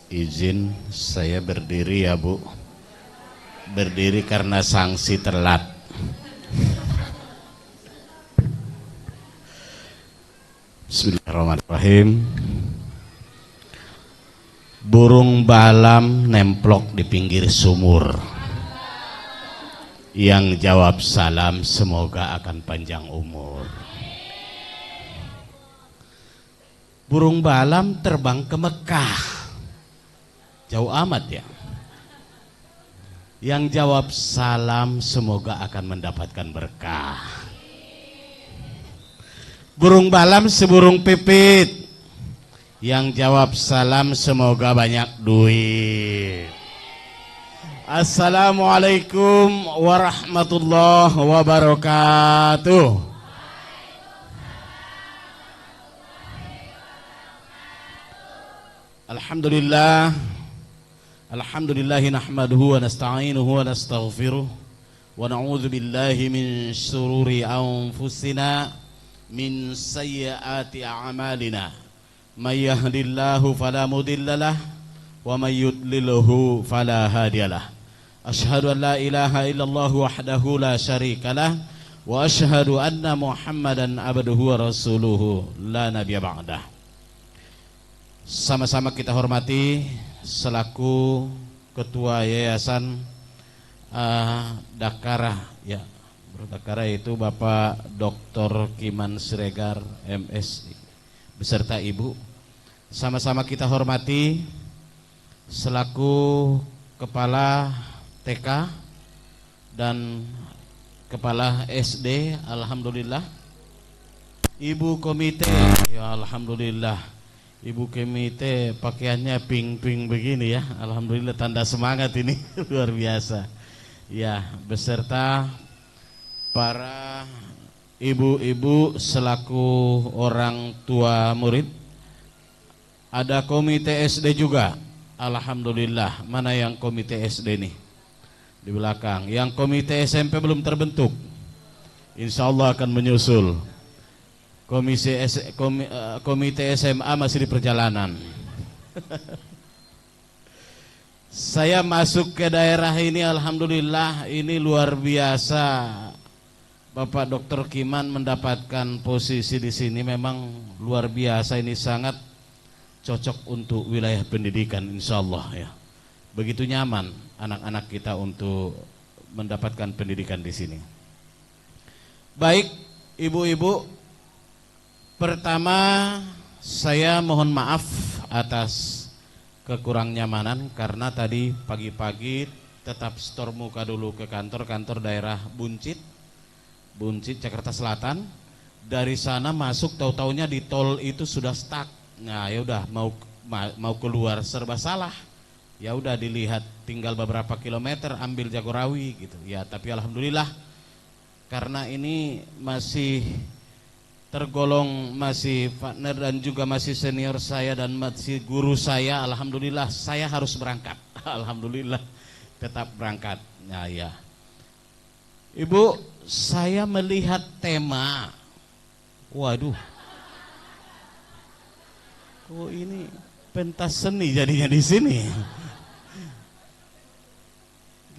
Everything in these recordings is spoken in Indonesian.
Izin saya berdiri ya Bu. Berdiri karena sanksi telat. Bismillahirrahmanirrahim. Burung balam nemplok di pinggir sumur. Yang jawab salam semoga akan panjang umur. Burung balam terbang ke Mekah. Jauh amat ya. Yang jawab salam semoga akan mendapatkan berkah. Burung balam seburung pipit. Yang jawab salam semoga banyak duit. Assalamualaikum warahmatullahi wabarakatuh. Alhamdulillah. Alhamdulillahi nahmaduhu wa nasta'inuhu wa nastaghfiruh wa na'udzu billahi min syururi anfusina min sayyiati a'malina may yahdihillahu fala mudhillalah wa may yudlilhu fala hadiyalah. Asyhadu an la ilaha illallah wahdahu la syarikalah wa asyhadu anna Muhammadan abduhu wa rasuluhu la nabiyya ba'dah. Sama-sama kita hormati selaku Ketua Yayasan Dakara ya, Dakara itu Bapak Dr. Kiman Siregar MSI beserta Ibu. Sama-sama kita hormati selaku Kepala TK dan Kepala SD, alhamdulillah. Ibu komite, ya alhamdulillah. Ibu komite pakaiannya pink-pink begini ya, alhamdulillah, tanda semangat ini luar biasa. Ya, beserta para ibu-ibu selaku orang tua murid. Ada komite SD juga, alhamdulillah. Mana yang komite SD nih? Di belakang. Yang komite SMP belum terbentuk, insya Allah akan menyusul. Komite SMA masih di perjalanan. Saya masuk ke daerah ini, alhamdulillah, ini luar biasa. Bapak Dr. Kiman mendapatkan posisi di sini memang luar biasa. Ini sangat cocok untuk wilayah pendidikan, insya Allah ya. Begitu nyaman anak-anak kita untuk mendapatkan pendidikan di sini. Baik, ibu-ibu. Pertama, saya mohon maaf atas kekurang nyamanan karena tadi pagi-pagi tetap setor muka dulu ke kantor daerah Buncit, Jakarta Selatan. Dari sana masuk, tahu-taunya di tol itu sudah stuck. Nah, ya udah mau keluar serba salah. Ya udah dilihat tinggal beberapa kilometer ambil Jagorawi gitu. Ya, tapi alhamdulillah karena ini masih tergolong masih partner dan juga masih senior saya dan masih guru saya, alhamdulillah saya harus berangkat. Alhamdulillah tetap berangkat. Nah, ya. Ibu, saya melihat tema. Waduh. Kok ini pentas seni jadinya di sini?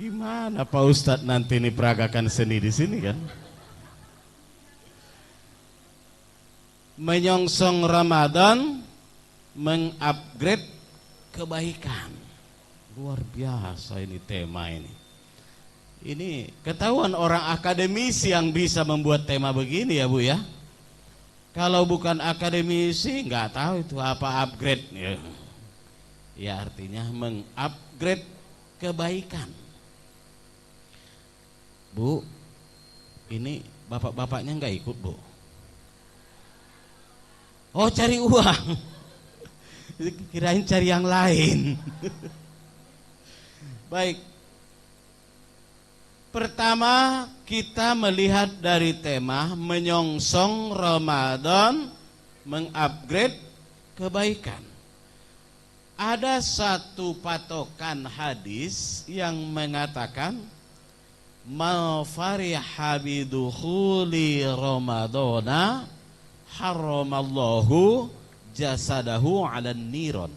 Gimana Pak Ustadz nanti ini peragakan seni di sini kan? Menyongsong Ramadan, mengupgrade kebaikan. Luar biasa ini tema ini. Ini ketahuan orang akademisi yang bisa membuat tema begini ya Bu ya. Kalau bukan akademisi nggak tahu itu apa upgrade ya. Ya artinya mengupgrade kebaikan. Bu, ini bapak-bapaknya nggak ikut Bu? Oh, cari uang. Kirain cari yang lain. Baik. Pertama, kita melihat dari tema menyongsong Ramadan, mengupgrade kebaikan. Ada satu patokan hadis yang mengatakan ma fariha bidukhuli Ramadana haramallahu jasadahu 'alan niron.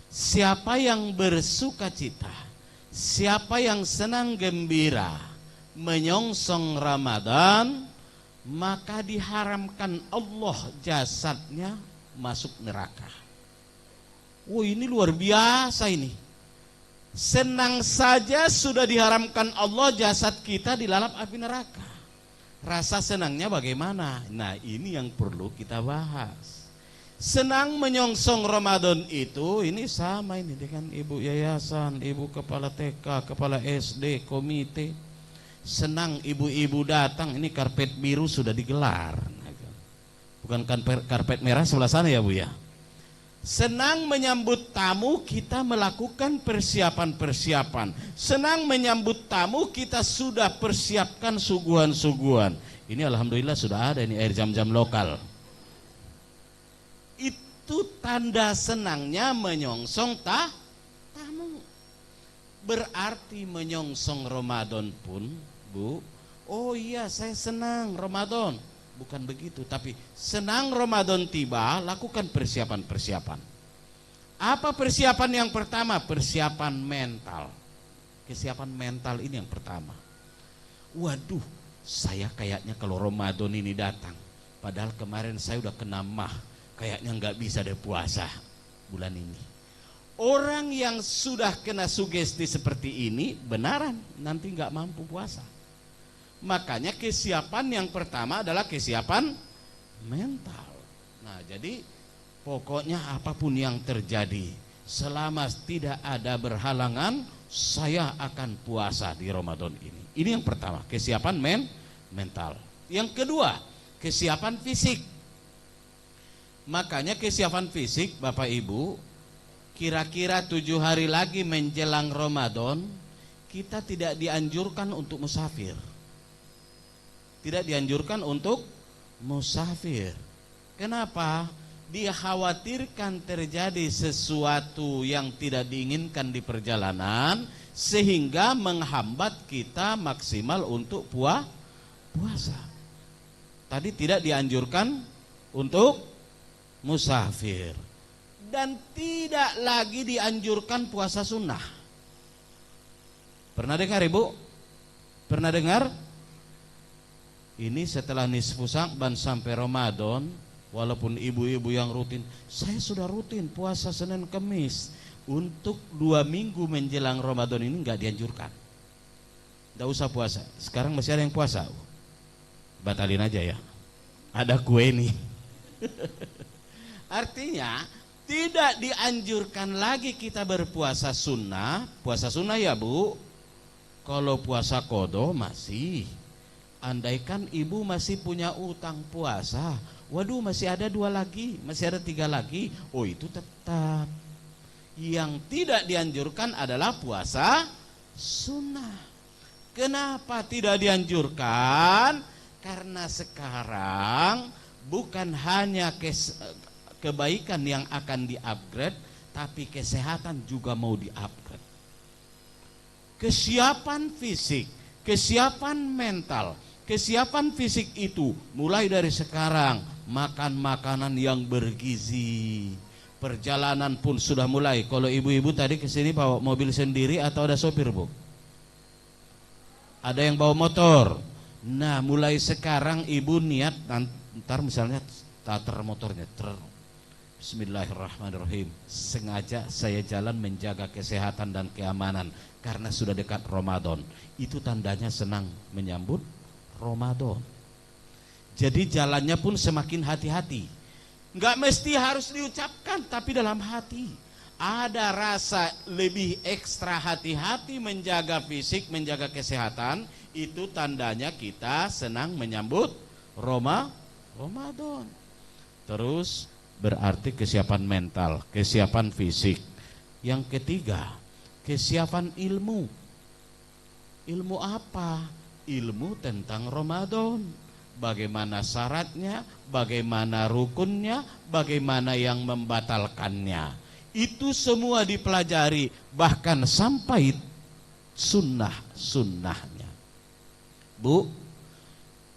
Siapa yang bersuka cita, siapa yang senang gembira menyongsong Ramadan, maka diharamkan Allah jasadnya masuk neraka. Oh, ini luar biasa ini. Senang saja sudah diharamkan Allah jasad kita dilalap api neraka. Rasa senangnya bagaimana? Nah, ini yang perlu kita bahas. Senang menyongsong Ramadan itu, ini sama ini dengan ibu yayasan, ibu kepala TK, kepala SD, komite. Senang ibu-ibu datang, ini karpet biru sudah digelar. Bukan karpet merah sebelah sana ya Bu ya. Senang menyambut tamu, kita melakukan persiapan-persiapan. Senang menyambut tamu, kita sudah persiapkan suguhan-suguhan. Ini alhamdulillah sudah ada ini air jam-jam lokal. Itu tanda senangnya menyongsong tamu. Berarti menyongsong Ramadan pun, Bu, oh iya saya senang Ramadan. Bukan begitu, tapi senang Ramadan tiba, lakukan persiapan-persiapan. Apa persiapan yang pertama? Persiapan mental. Kesiapan mental ini yang pertama. Waduh, saya kayaknya kalau Ramadan ini datang, padahal kemarin saya udah kena mah, kayaknya nggak bisa deh puasa bulan ini. Orang yang sudah kena sugesti seperti ini, benaran nanti nggak mampu puasa. Makanya kesiapan yang pertama adalah kesiapan mental. Nah, jadi pokoknya apapun yang terjadi, selama tidak ada berhalangan, saya akan puasa di Ramadan ini. Ini yang pertama, kesiapan mental. Yang kedua, kesiapan fisik. Makanya kesiapan fisik, Bapak Ibu, kira-kira 7 hari lagi menjelang Ramadan, kita tidak dianjurkan untuk musafir. Tidak dianjurkan untuk musafir. Kenapa? Dikhawatirkan terjadi sesuatu yang tidak diinginkan di perjalanan, sehingga menghambat kita maksimal untuk puasa. Tadi tidak dianjurkan untuk musafir. Dan tidak lagi dianjurkan puasa sunnah. Pernah dengar Ibu? Pernah dengar? Ini setelah nisfu Sya'ban sampai Ramadan, walaupun ibu-ibu yang rutin, saya sudah rutin puasa Senin Kamis. Untuk 2 minggu menjelang Ramadan ini enggak dianjurkan. Enggak usah puasa. Sekarang masih ada yang puasa. Batalin aja ya. Ada kue nih. Artinya tidak dianjurkan lagi kita berpuasa sunnah. Puasa sunnah ya Bu. Kalau puasa qadha masih. Andaikan ibu masih punya utang puasa, waduh masih ada 2 lagi, masih ada 3 lagi, oh itu tetap. Yang tidak dianjurkan adalah puasa sunnah. Kenapa tidak dianjurkan? Karena sekarang bukan hanya kebaikan yang akan di-upgrade, tapi kesehatan juga mau di-upgrade. Kesiapan fisik, kesiapan mental. Kesiapan fisik itu mulai dari sekarang, makan makanan yang bergizi. Perjalanan pun sudah mulai. Kalau ibu-ibu tadi ke sini bawa mobil sendiri atau ada sopir, Bu? Ada yang bawa motor. Nah, mulai sekarang ibu niat ntar misalnya starter motornya, Bismillahirrahmanirrahim. Sengaja saya jalan menjaga kesehatan dan keamanan karena sudah dekat Ramadan. Itu tandanya senang menyambut Ramadan. Jadi jalannya pun semakin hati-hati. Enggak mesti harus diucapkan, tapi dalam hati ada rasa lebih ekstra hati-hati menjaga fisik, menjaga kesehatan. Itu tandanya kita senang menyambut Ramadan. Terus berarti kesiapan mental, kesiapan fisik. Yang ketiga, kesiapan ilmu. Ilmu apa? Ilmu tentang Ramadan. Bagaimana syaratnya, bagaimana rukunnya, bagaimana yang membatalkannya. Itu semua dipelajari, bahkan sampai sunnah-sunnahnya. Bu,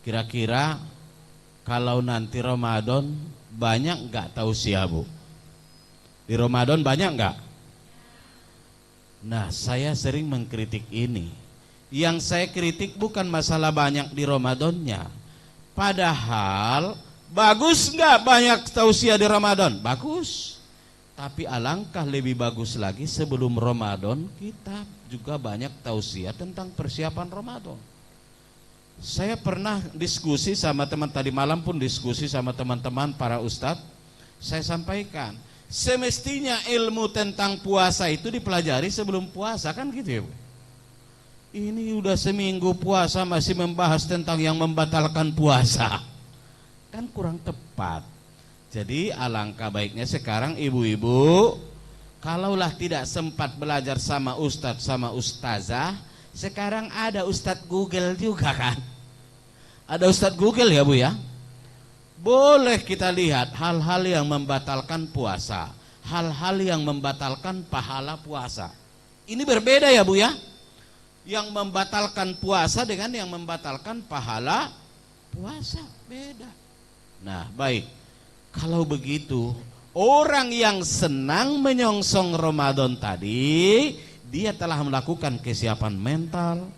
kira-kira kalau nanti Ramadan banyak enggak tausiah, Bu? Di Ramadan banyak enggak? Nah, saya sering mengkritik ini. Yang saya kritik bukan masalah banyak di Ramadannya. Padahal bagus nggak banyak tausiah di Ramadan? Bagus. Tapi alangkah lebih bagus lagi sebelum Ramadan kita juga banyak tausiah tentang persiapan Ramadan. Saya pernah diskusi sama teman, tadi malam pun diskusi sama teman-teman para ustadz. Saya sampaikan, semestinya ilmu tentang puasa itu dipelajari sebelum puasa, kan gitu ya Bu? Ini udah seminggu puasa masih membahas tentang yang membatalkan puasa, kan kurang tepat. Jadi alangkah baiknya sekarang ibu-ibu, kalaulah tidak sempat belajar sama ustadz sama ustazah, sekarang ada ustadz Google juga kan. Ada ustadz Google ya Bu ya. Boleh kita lihat hal-hal yang membatalkan puasa, hal-hal yang membatalkan pahala puasa. Ini berbeda ya Bu ya. Yang membatalkan puasa dengan yang membatalkan pahala puasa, beda. Nah baik, kalau begitu orang yang senang menyongsong Ramadan tadi, dia telah melakukan kesiapan mental,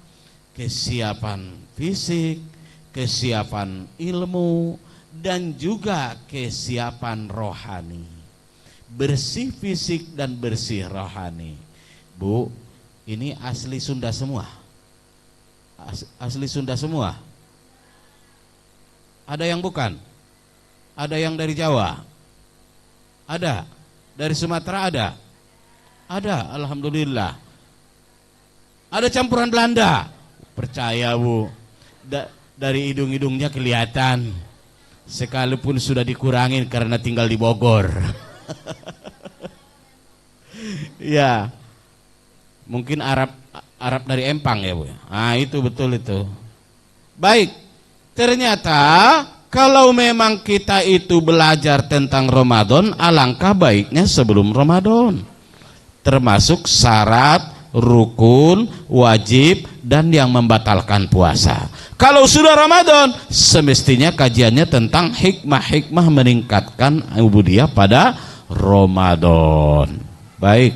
kesiapan fisik, kesiapan ilmu, dan juga kesiapan rohani. Bersih fisik dan bersih rohani. Bu, ini asli Sunda semua. Asli Sunda semua. Ada yang bukan? Ada yang dari Jawa? Ada. Dari Sumatera ada? Ada, alhamdulillah. Ada campuran Belanda? Percaya Bu, dari hidung-hidungnya kelihatan. Sekalipun sudah dikurangin karena tinggal di Bogor. Ya, mungkin Arab dari Empang ya Bu. Ah itu betul itu. Baik, ternyata kalau memang kita itu belajar tentang Ramadan, alangkah baiknya sebelum Ramadan. Termasuk syarat, rukun, wajib, dan yang membatalkan puasa. Kalau sudah Ramadan, semestinya kajiannya tentang hikmah-hikmah meningkatkan ubudiyah pada Ramadan. Baik,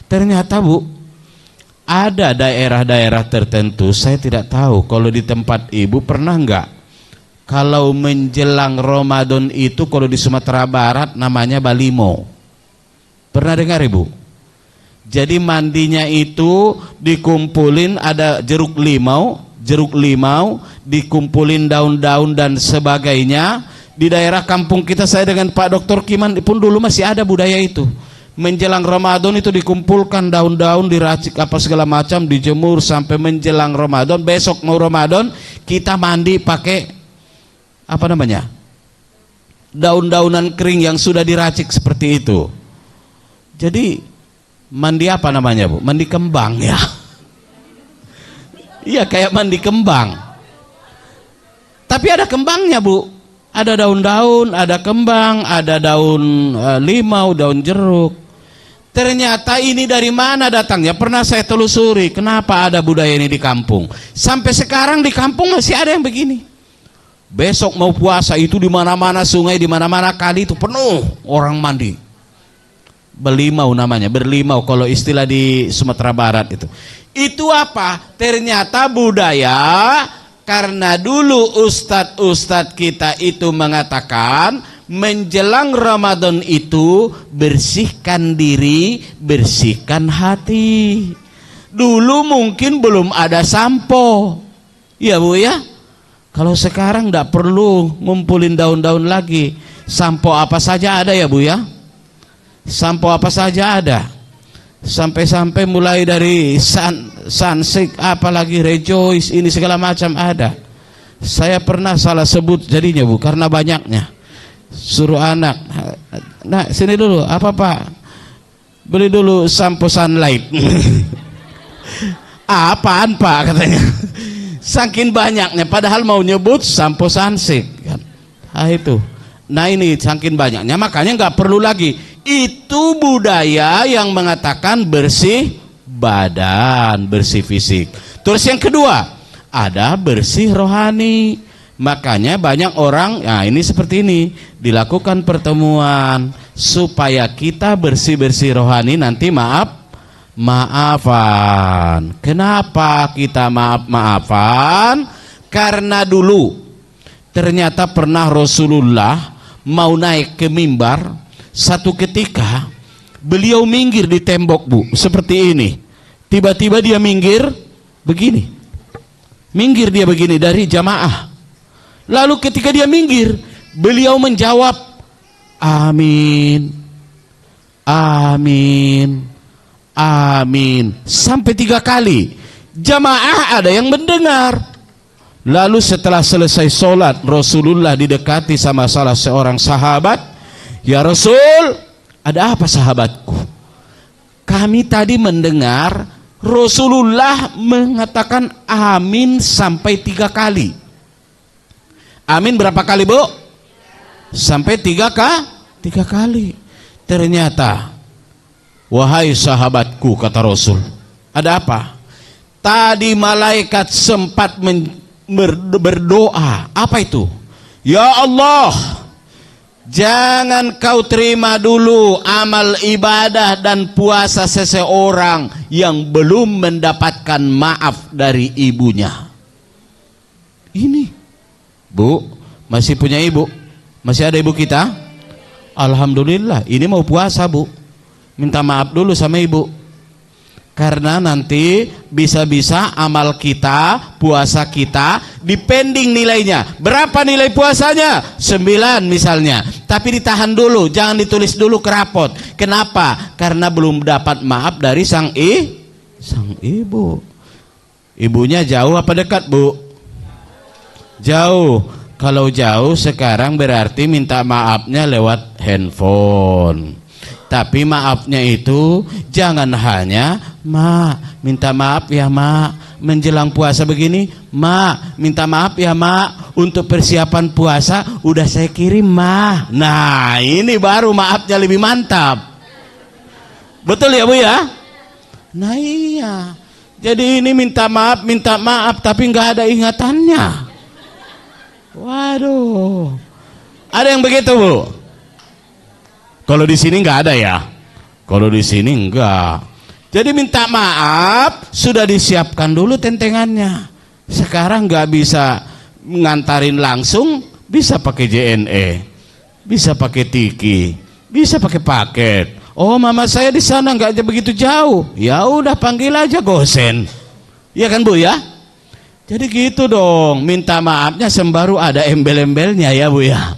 ternyata Bu, ada daerah-daerah tertentu, saya tidak tahu kalau di tempat Ibu pernah enggak, kalau menjelang Ramadan itu kalau di Sumatera Barat namanya balimo. Pernah dengar Ibu? Jadi mandinya itu dikumpulin, ada jeruk limau, dikumpulin daun-daun dan sebagainya. Di daerah kampung kita, saya dengan Pak Dr. Kiman pun dulu masih ada budaya itu. Menjelang Ramadan itu dikumpulkan daun-daun, diracik apa segala macam, dijemur sampai menjelang Ramadan. Besok mau Ramadan kita mandi pakai apa namanya? Daun-daunan kering yang sudah diracik seperti itu. Jadi mandi apa namanya Bu? Mandi kembang ya. Iya kayak mandi kembang. Tapi ada kembangnya Bu. Ada daun-daun, ada kembang, ada daun limau, daun jeruk. Ternyata ini dari mana datangnya? Pernah saya telusuri, kenapa ada budaya ini di kampung. Sampai sekarang di kampung masih ada yang begini. Besok mau puasa itu di mana-mana sungai, di mana-mana kali itu penuh orang mandi. Belimau namanya, berlimau kalau istilah di Sumatera Barat itu. Itu apa? Ternyata budaya, karena dulu ustadz-ustadz kita itu mengatakan menjelang Ramadan itu bersihkan diri, bersihkan hati. Dulu mungkin belum ada sampo, ya Bu ya. Kalau sekarang tidak perlu ngumpulin daun-daun lagi, sampo apa saja ada ya Bu ya. Sampo apa saja ada. Sampai-sampai mulai dari Sunsilk, apalagi Rejoice, ini segala macam ada. Saya pernah salah sebut jadinya Bu, karena banyaknya. Suruh anak, nah sini dulu, apa Pak? Beli dulu sampo Sunlight. Apaan Pak katanya? Saking banyaknya, padahal mau nyebut sampo Sunsilk kan? Ah itu. Nah ini saking banyaknya, makanya nggak perlu lagi. Itu budaya yang mengatakan bersih badan, bersih fisik. Terus yang kedua, ada bersih rohani. Makanya banyak orang, nah ini seperti ini, dilakukan pertemuan supaya kita bersih-bersih rohani. Nanti maafan. Kenapa kita maaf-maafan? Karena dulu ternyata pernah Rasulullah mau naik ke mimbar, satu ketika beliau minggir di tembok, Bu, seperti ini. Tiba-tiba dia minggir begini. Minggir dia begini dari jamaah. Lalu ketika dia minggir, beliau menjawab, amin, amin, amin, sampai 3 kali. Jamaah ada yang mendengar. Lalu setelah selesai sholat, Rasulullah didekati sama salah seorang sahabat. Ya Rasul, ada apa sahabatku? Kami tadi mendengar Rasulullah mengatakan amin sampai 3 kali. Amin berapa kali, Bu? Sampai 3 kali. Ternyata, wahai sahabatku, kata Rasul, ada apa? Tadi malaikat sempat berdoa. Apa itu? Ya Allah, jangan kau terima dulu amal ibadah dan puasa seseorang yang belum mendapatkan maaf dari ibunya. Ini, Bu, masih punya ibu? Masih ada ibu kita? Alhamdulillah, ini mau puasa, Bu. Minta maaf dulu sama ibu. Karena nanti bisa-bisa amal kita, puasa kita dipending nilainya. Berapa nilai puasanya? 9 misalnya. Tapi ditahan dulu, jangan ditulis dulu ke rapot. Kenapa? Karena belum dapat maaf dari sang ibu. Ibunya jauh apa dekat, Bu? Jauh. Kalau jauh sekarang berarti minta maafnya lewat handphone. Tapi maafnya itu jangan hanya, Mak, minta maaf ya Mak, menjelang puasa begini, Mak, minta maaf ya Mak, untuk persiapan puasa udah saya kirim, Mak. Nah, ini baru maafnya lebih mantap. Betul ya, Bu ya? Nah iya. Jadi ini minta maaf tapi nggak ada ingatannya. Waduh. Ada yang begitu, Bu? Kalau di sini nggak ada ya. Kalau di sini enggak. Jadi minta maaf sudah disiapkan dulu tentengannya. Sekarang nggak bisa ngantarin langsung, bisa pakai JNE, bisa pakai Tiki, bisa pakai paket. Oh, mama saya di sana nggak begitu jauh. Ya udah panggil aja Gosen. Iya kan, Bu ya? Jadi gitu dong. Minta maafnya sembaru ada embel-embelnya ya, Bu ya.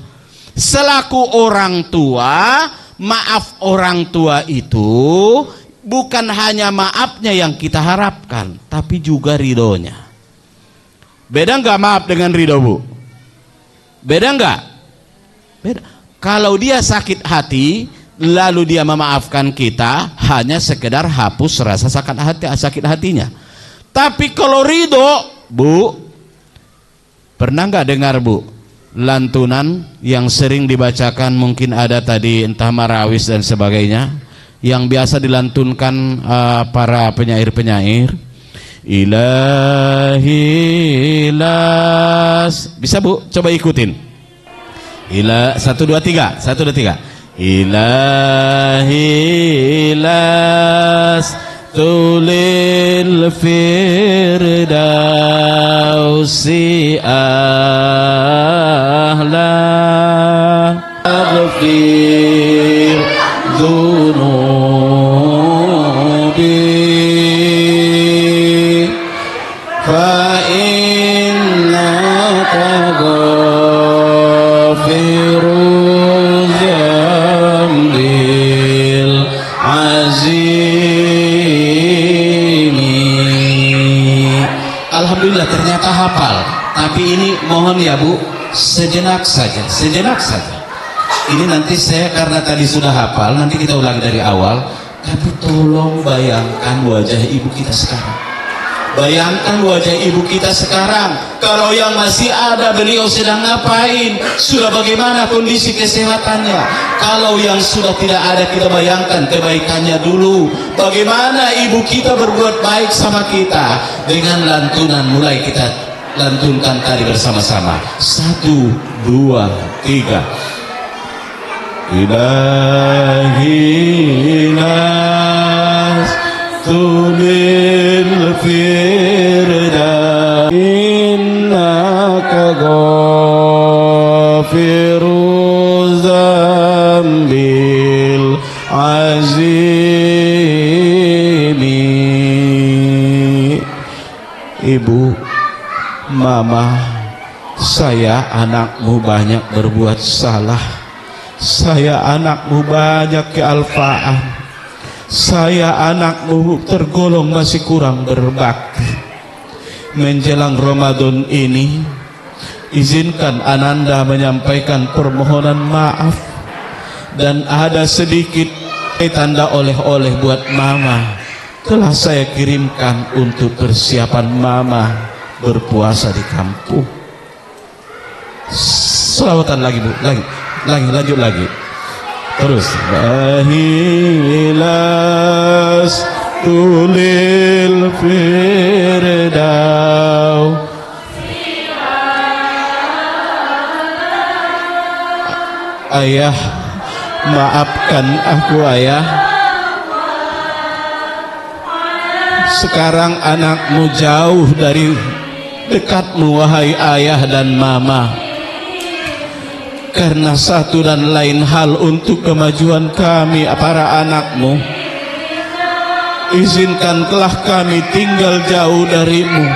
Selaku orang tua, maaf orang tua itu bukan hanya maafnya yang kita harapkan, tapi juga ridhonya. Beda nggak maaf dengan ridho, Bu? Beda nggak? Beda. Kalau dia sakit hati, lalu dia memaafkan kita, hanya sekedar hapus rasa sakit hatinya. Tapi kalau ridho, Bu, pernah nggak dengar, Bu, lantunan yang sering dibacakan, mungkin ada tadi entah marawis dan sebagainya, yang biasa dilantunkan para penyair-penyair. Ilahi las, bisa Bu coba ikutin. 1 2 3 Ilahi las tulil firdausi ahla aghfir dhunubi fa innaka ghafiruz zambil azimi. Alhamdulillah ternyata hafal. Tapi ini mohon ya Bu, sejenak saja. Ini nanti saya karena tadi sudah hafal, nanti kita ulangi dari awal. Tapi tolong bayangkan wajah ibu kita sekarang. Bayangkan wajah ibu kita sekarang. Kalau yang masih ada, beliau sedang ngapain? Sudah bagaimana kondisi kesehatannya? Kalau yang sudah tidak ada, kita bayangkan kebaikannya dulu. Bagaimana ibu kita berbuat baik sama kita. Dengan lantunan mulai kita lantunkan tadi bersama-sama. 1 2 3 Ilahi las للفرداء إنك غافر الذنب العظيم. Ibu, Mama, saya anakmu banyak berbuat salah. Saya anakmu banyak kealpaan. Saya anakmu tergolong masih kurang berbakti. Menjelang Ramadan ini, izinkan Ananda menyampaikan permohonan maaf. Dan ada sedikit tanda oleh-oleh buat Mama telah saya kirimkan untuk persiapan Mama berpuasa di kampung. Selawatan lagi Bu, lagi lanjut lagi terus. Bahilas tulil firdaus. Ayah, maafkan aku ayah. Sekarang anakmu jauh dari dekatmu wahai ayah dan mama. Karena satu dan lain hal untuk kemajuan kami para anakmu, izinkanlah kami tinggal jauh darimu.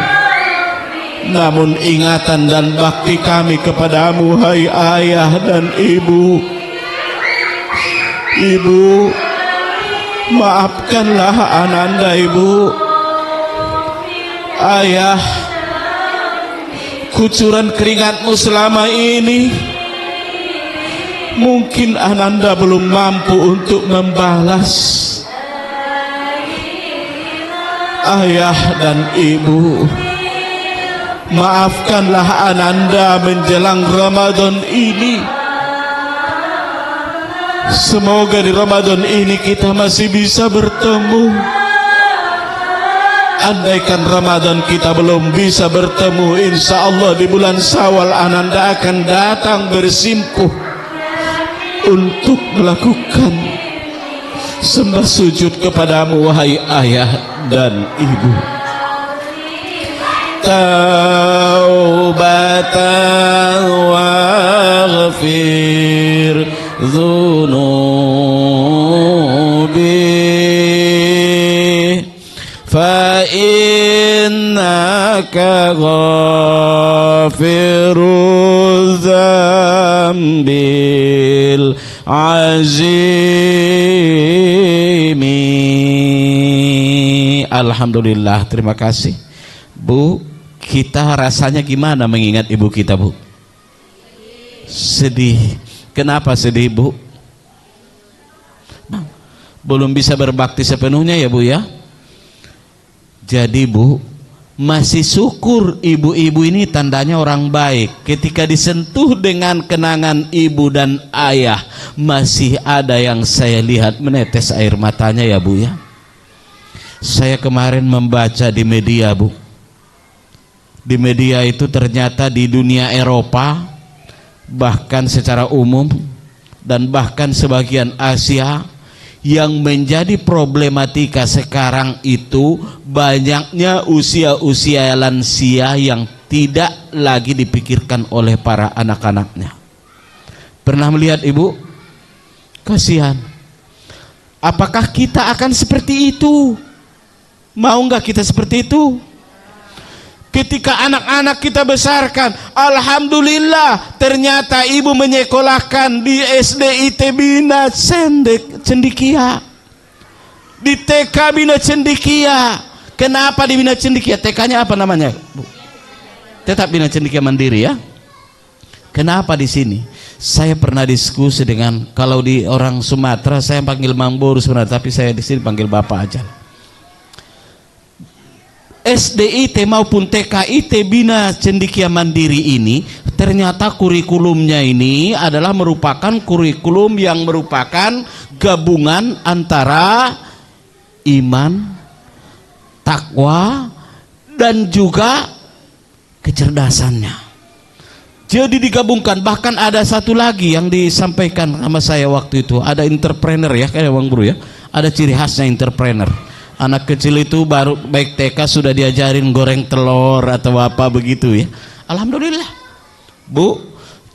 Namun ingatan dan bakti kami kepadamu hai ayah dan ibu. Ibu, maafkanlah Ananda ibu. Ayah, kucuran keringatmu selama ini mungkin Ananda belum mampu untuk membalas. Ayah dan ibu, maafkanlah Ananda menjelang Ramadan ini. Semoga di Ramadan ini kita masih bisa bertemu. Andaikan Ramadan kita belum bisa bertemu, insya Allah di bulan Syawal Ananda akan datang bersimpuh untuk melakukan sembah sujud kepadamu wahai ayah dan ibu. Taubatan waghfir dzunubi fa innaka ghafiruz dzambil azimi. Alhamdulillah, terima kasih Bu. Kita rasanya gimana mengingat ibu kita Bu? Sedih. Kenapa sedih Bu? Belum bisa berbakti sepenuhnya ya Bu ya. Jadi Bu, masih syukur ibu-ibu ini tandanya orang baik. Ketika disentuh dengan kenangan ibu dan ayah, masih ada yang saya lihat menetes air matanya ya Bu ya. Saya kemarin membaca di media Bu. Di media itu ternyata di dunia Eropa, bahkan secara umum dan bahkan sebagian Asia, yang menjadi problematika sekarang itu banyaknya usia-usia lansia yang tidak lagi dipikirkan oleh para anak-anaknya. Pernah melihat Ibu? Kasihan. Apakah kita akan seperti itu? Mau nggak kita seperti itu? Ketika anak-anak kita besarkan, alhamdulillah ternyata ibu menyekolahkan di SD IT Bina Cendikia, di TK Bina Cendikia. Kenapa di Bina Cendikia? TK-nya apa namanya Bu? Tetap Bina Cendikia Mandiri ya. Kenapa di sini? Saya pernah diskusi dengan, kalau di orang Sumatera saya panggil Mang Boru sebenarnya, tapi saya di sini panggil Bapak aja. SDIT maupun TKIT Bina Cendikia Mandiri ini ternyata kurikulumnya ini adalah merupakan kurikulum yang merupakan gabungan antara iman, takwa, dan juga kecerdasannya. Jadi digabungkan. Bahkan ada satu lagi yang disampaikan sama saya waktu itu, ada entrepreneur ya, kayak Bang Bro ya, ada ciri khasnya entrepreneur. Anak kecil itu baru baik TK sudah diajarin goreng telur atau apa begitu ya. Alhamdulillah. Bu,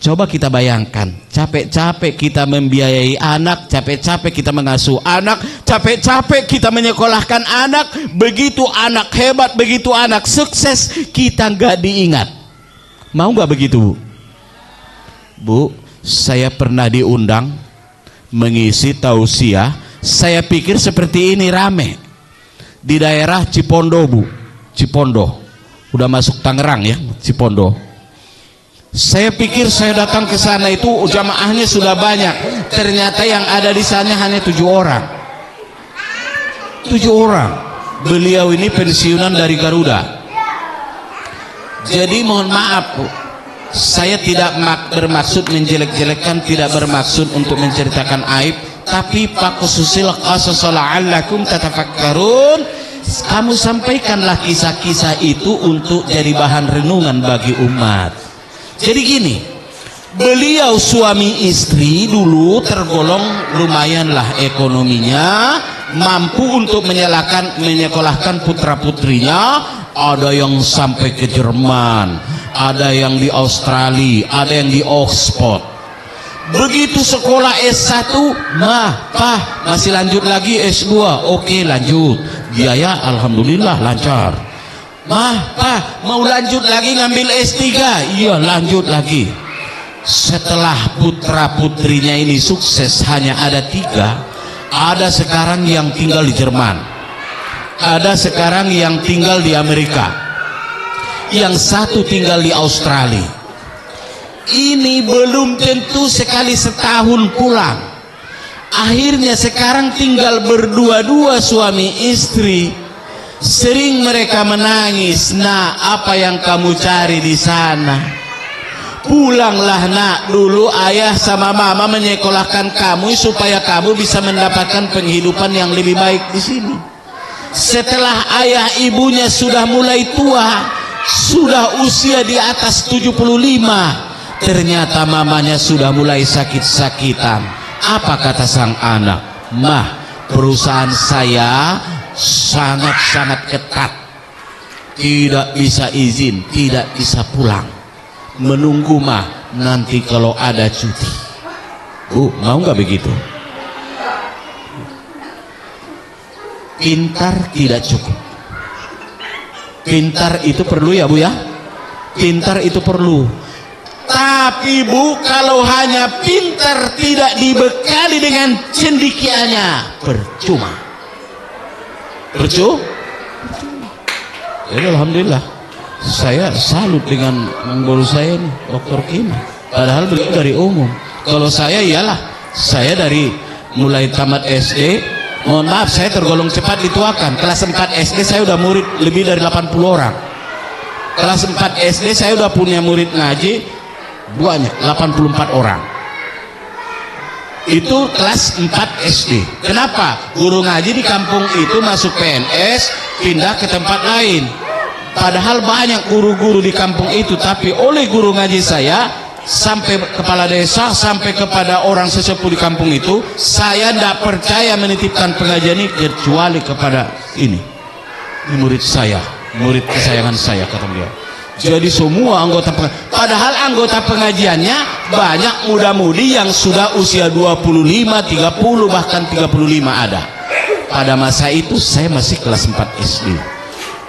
coba kita bayangkan, capek-capek kita membiayai anak, capek-capek kita mengasuh anak, capek-capek kita menyekolahkan anak, begitu anak hebat, begitu anak sukses, kita nggak diingat. Mau nggak begitu, Bu? Bu, saya pernah diundang mengisi tausiah, saya pikir seperti ini rame. Di daerah Cipondo, Bu, Cipondo, udah masuk Tangerang ya, Cipondo. Saya pikir saya datang ke sana itu jamaahnya sudah banyak, ternyata yang ada di sana hanya 7 orang. 7 orang. Beliau ini pensiunan dari Garuda. Jadi mohon maaf, Bu, saya tidak bermaksud menjelek-jelekkan, tidak bermaksud untuk menceritakan aib, tapi faqususil qasasa la'allakum tatafakkarun. Kamu sampaikanlah kisah-kisah itu untuk jadi bahan renungan bagi umat. Jadi gini, beliau suami istri dulu tergolong lumayanlah ekonominya, mampu untuk menyekolahkan putra-putrinya. Ada yang sampai ke Jerman, ada yang di Australia, ada yang di Oxford. Begitu sekolah S1, mah, pah, masih lanjut lagi S2, oke lanjut, biaya alhamdulillah lancar. Mah, pah, mau lanjut lagi ngambil S3, iya lanjut lagi. Setelah putra putrinya ini sukses, hanya ada 3, ada sekarang yang tinggal di Jerman, ada sekarang yang tinggal di Amerika, yang satu tinggal di Australia. Ini belum tentu sekali setahun pulang. Akhirnya sekarang tinggal berdua-dua suami istri. Sering mereka menangis, "Nak, apa yang kamu cari di sana? Pulanglah nak, dulu ayah sama mama menyekolahkan kamu supaya kamu bisa mendapatkan penghidupan yang lebih baik di sini." Setelah ayah ibunya sudah mulai tua, sudah usia di atas 75, ternyata mamanya sudah mulai sakit-sakitan. Apa kata sang anak? "Mah, perusahaan saya sangat-sangat ketat, tidak bisa izin, tidak bisa pulang. Menunggu mah nanti kalau ada cuti." Bu, mau nggak begitu? Pintar tidak cukup. Pintar itu perlu ya Bu ya. Pintar itu perlu. Tapi Bu, kalau hanya pintar tidak dibekali dengan cendekianya, percuma. Jadi alhamdulillah, saya salut dengan guru saya ini, Dr. Kim. Padahal beliau dari umum. Kalau saya iyalah, saya dari mulai tamat SD, mohon maaf saya tergolong cepat dituakan. Kelas 4 SD saya udah murid lebih dari 80 orang. Kelas 4 SD saya udah punya murid ngaji banyak, 84 orang. Itu kelas 4 SD. Kenapa? Guru ngaji di kampung itu masuk PNS, pindah ke tempat lain. Padahal banyak guru-guru di kampung itu, tapi oleh guru ngaji saya sampai kepala desa, sampai kepada orang sesepuh di kampung itu, saya tidak percaya menitipkan pengajian ini kecuali kepada ini murid saya, murid kesayangan saya, kata beliau. Jadi semua anggota pengajian, padahal anggota pengajiannya banyak muda-mudi yang sudah usia 25, 30, bahkan 35 ada. Pada masa itu saya masih kelas 4 SD.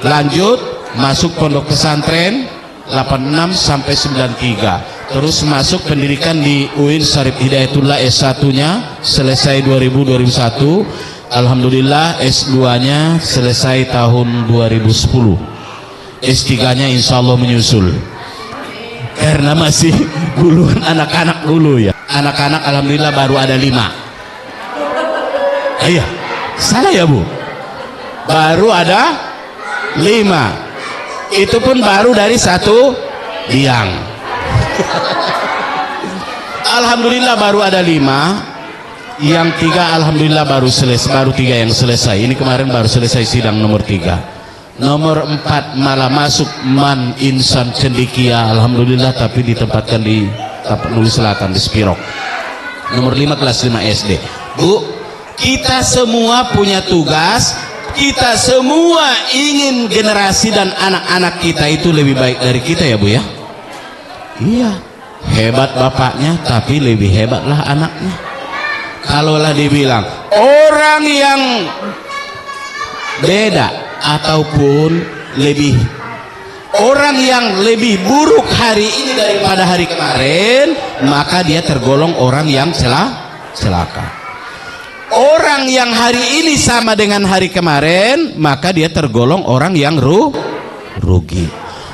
Lanjut masuk pondok pesantren 86 sampai 93. Terus masuk pendidikan di UIN Syarif Hidayatullah S1-nya selesai 2000-2001. Alhamdulillah S2-nya selesai tahun 2010. S3-nya insya Allah menyusul, karena masih duluan anak-anak dulu ya. Anak-anak alhamdulillah baru ada 5. Iya, salah ya Bu? Baru ada 5. Itu pun baru dari 1 liang. Alhamdulillah baru ada 5. Yang 3 alhamdulillah baru selesai, baru 3 yang selesai. Ini kemarin baru selesai sidang nomor 3. Nomor 4 malah masuk Man Insan Cendikia, alhamdulillah, tapi ditempatkan di Tapanuli Selatan di Spirok. Nomor 5 kelas 5 SD. Bu, kita semua punya tugas, Kita semua ingin generasi dan anak-anak kita itu lebih baik dari kita ya Bu ya. Iya, hebat bapaknya tapi lebih hebatlah anaknya. Kalaulah dibilang orang yang beda ataupun orang yang lebih buruk hari ini daripada hari kemarin, maka dia tergolong orang yang celaka. Orang yang hari ini sama dengan hari kemarin, maka dia tergolong orang yang rugi.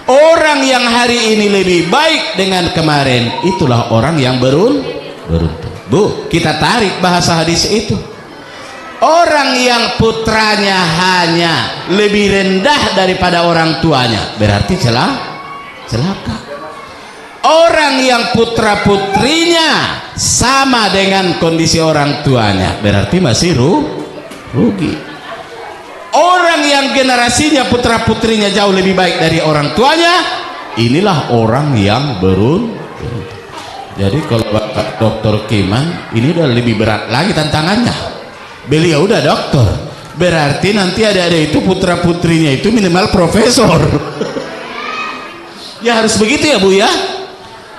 Orang yang hari ini lebih baik dengan kemarin, itulah orang yang beruntung. Bu, kita tarik bahasa hadis itu. Orang yang putranya hanya lebih rendah daripada orang tuanya, berarti celaka. Orang yang putra putrinya sama dengan kondisi orang tuanya, berarti masih rugi. Orang yang generasinya putra putrinya jauh lebih baik dari orang tuanya, inilah orang yang beruntung. Jadi kalau Bapak Dr. Kiman ini udah lebih berat lagi tantangannya. Beliau udah dokter, berarti nanti ada itu putra putrinya itu minimal profesor. Ya harus begitu ya Bu ya.